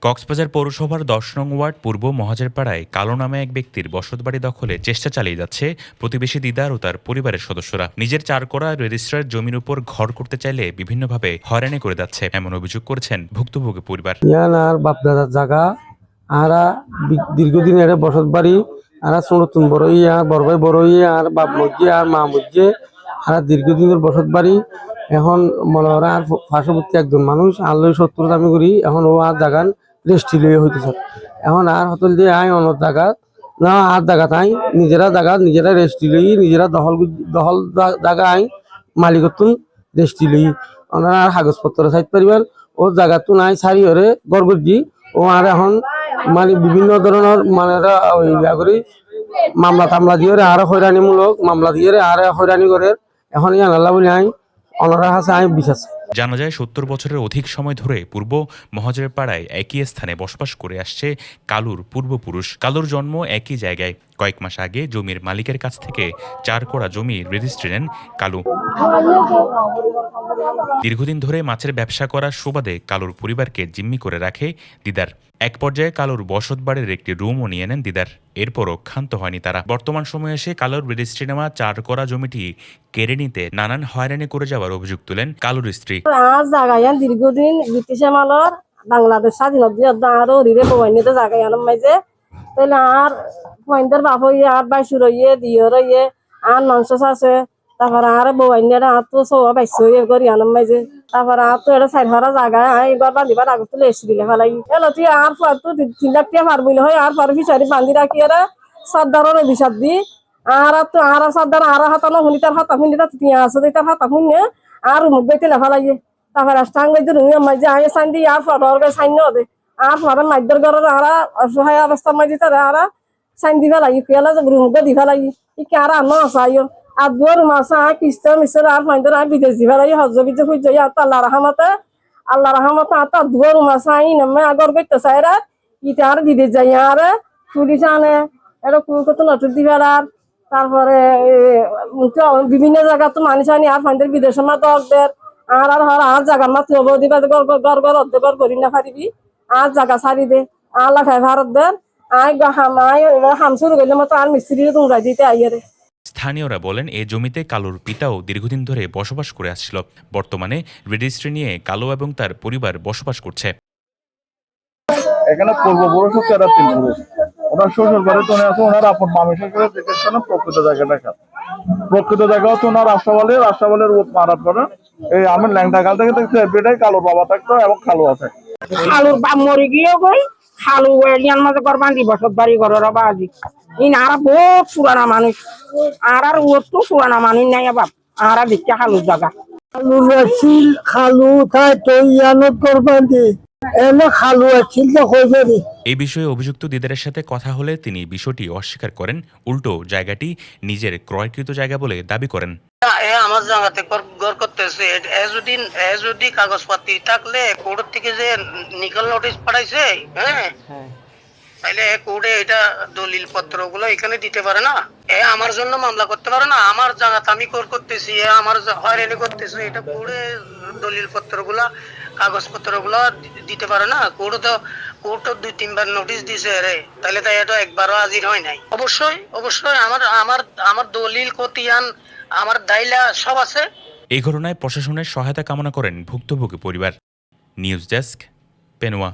কক্সবাজার পৌরসভার ১০ নং ওয়ার্ড পূর্ব মহাজেরপাড়ায় কালো নামে এক ব্যক্তির বসতবাড়ি দখলে চেষ্টা চালিয়ে যাচ্ছে প্রতিবেশী দিদার ও তার পরিবারের সদস্যরা। নিজের ৪ করা রেজিস্ট্রার জমির উপর ঘর করতে চাইলে বিভিন্নভাবে হয়রানি করে যাচ্ছে এমন অভিযোগ করেছেন ভুক্তভোগী পরিবার। ইয়ানার বাপদাদার জায়গা আরা দীর্ঘদিন এর বসত বাড়ি আর নতুন বড় ইয়া বড় ভাই বড় ইয়া আর বাপ মজ্জে আর মা মজ্জে আর দীর্ঘদিনের বসত বাড়ি। এখন মনে হয় আর পার্শ্ববর্তী একজন মানুষ আল্লাহ ৭০ দামি করি এখন ও আর জাগান রেস্টি লইয়ে হইতেছে। এখন আর হতল দিয়ে আয় অন্য জায়গা না আর জায়গা তাই নিজেরা জায়গা নিজেরা রেস্টি লই নিজেরা দহল জায়গা আই মালিকত্ব রেস্টি লই ওনারা আর কাগজপত্র সাইড পারিবার ও জায়গাতো নাই সারি হরে গড়গড়ি ও আর এখন মানে বিভিন্ন ধরনের মানে ওই ইয়া করি মামলা টামলা দিয়ে আর হয়রানিমূলক মামলা দিয়ে আর হয়রানি করে এখন জানালা বলে আই ওনারা হাসে আই বিশ্বাস। জানা যায় ৭০ বছরের অধিক সময় ধরে পূর্ব মহাজেরপাড়ায় একই স্থানে বসবাস করে আসছে কালুর পূর্বপুরুষ। কালুর জন্ম একই জায়গায়। কয়েক মাস আগে জমির মালিকের কাছ থেকে ৪ করা জমি রেজিস্ট্রি নেন কালু। দীর্ঘদিন ধরে মাছের ব্যবসা করার সুবাদে কালুর পরিবারকে জিম্মি করে রাখে দিদার। এক পর্যায়ে কালুর বসতবাড়ির একটি রুমও নিয়ে নেন দিদার। এরপরও ক্ষান্ত হয়নি তারা। বর্তমান সময়ে এসে কালুর রেজিস্ট্রি নেওয়া ৪ করা জমিটি কেড়ে নিতে নানান হয়রানি করে যাওয়ার অভিযোগ তুলেন কালুর স্ত্রী। দীর্ঘদিন ব্রিটিশ আমলের বাংলাদেশ স্বাধীনতা আরো রিরে বইনিতে জায়গায় আনম মাইজে তাহলে আর পয়েন্টের বাপ হইয়ে আর বাইশুর হইয়ে দিয়ে রইয়ে আর ননসস আছে তারপরে আর বইনিরা আর তো সব বাইশ হইয়ে করি আনম মাইজে তারপরে আর তো এটা সাইড হরা জায়গায় এবার বান্ধিবার আগে তুলে এসে দিলে ফেলাই এলো তুই আর পর তো ৩ লাখ টাকা পার বইলে হয় আর পর ফিসারি বান্ধি রাখি আর সাদ্দারের অভিশাপ দি আর তো আর সাদ্দার আর হাতানো শুনি তার হাতা শুনি তার পিঁয়া আছে তার হাতা শুনে আর মুখ বেতে লেফালাইয়ে তারপরে টাঙ্গাইতে রুমে মাঝে আগে সাইন দিয়ে আর ফটো সাইন দে আর ফটো মাইদের ঘরের আর অসহায় অবস্থা মাঝে তারা আর সাইন দিবা লাগি কেলা যে রুমকে দিবা লাগি ই কে আর আনো আসাইও আর দুয়ার মাসা কিস্তা মিশর আর ফাইন্ডর আর বিদেশ দিবা লাগি হজ বিজে হই যাই আর আল্লাহ রহমতে আর তার দুয়ার মাসা আই নামে আগর করতে চাইরা ইতে আর বিদেশ যাই আর পুলিশ আনে এটা কত নতুন দিবা আর তারপরে বিভিন্ন জায়গা তো মানুষ আনি আর ফাইন্ডের বিদেশের মা দরদের আর আর হর আর জায়গা মাত্র দিবা গড় অর্ধেকর করি না পারিবি আর জায়গা সারি দে আল্লাহ খাই ভারত দেন হাম শুরু করলে মতো আর মিস্ত্রি তোমরা দিতে আইয়ারে। স্থানীয়রা বলেন এই জমিতে কালুর পিতাও দীর্ঘদিন ধরে বসবাস করে আসছিল। বর্তমানে রেজিস্ট্রি নিয়ে কালু এবং তার পরিবার বসবাস করছে। এখানে পূর্বপুরুষ হচ্ছে এরা ৩ পুরুষ। ওনার শ্বশুর বাড়ি তো আছে ওনার আপন মানুষের করে দেখেছে না প্রকৃত জায়গাটা খান প্রকৃত জায়গা হচ্ছে ওনার রাষ্ট্রবলের মারার পরে এই আমি ল্যাংটা কাল থেকে দেখছি এভরিডে কালুর বাবা থাকতো এবং খালু আছে। খালুর বাপ মরে গিয়েও গই খালু ইয়ার মাঝে ঘর বান্ধি বসত বাড়ি ঘরের বাজি ইন আর বহুত পুরানা মানুষ আর ও তো পুরানা মানুষ নাই বাপ আর দেখছে খালুর জায়গা খালু আছিল খালু তাই তো ইয়ানত ঘর বান্ধি এনে খালু আছিল তো হয়ে যাবে। এই বিষয়ে অভিযুক্ত দিদারের সাথে কথা হলে তিনি বিষয়টি অস্বীকার করেন। উল্টো জায়গাটি নিজের ক্রয়কৃত জায়গা বলে দাবি করেন। আমার জায়গাতে ঘর করতেছে যদি কাগজপাতি থাকলে কোর্ট থেকে যে নিকল নোটিশ পাঠাইছে হ্যাঁ তাইলে কোর্টে এটা দলিল পত্র গুলো এখানে দিতে পারে না আমার জন্য মামলা করতে পারে না আমার জায়গাতে আমি করতেছি আমার হয়রানি করতেছে এটা কোর্টে দলিল পত্র গুলা কাগজপত্র গুলো দিতে পারে না কোর্ট তো ২-৩ বার নোটিশ দিছে রে তাহলে তাই এটা একবারও হাজির হয় নাই। অবশ্যই আমার দলিল খতিয়ান আমার দাইলা সব আছে। এই ঘটনায় প্রশাসনের সহায়তা কামনা করেন ভুক্তভোগী পরিবার। News desk, পেনুয়া।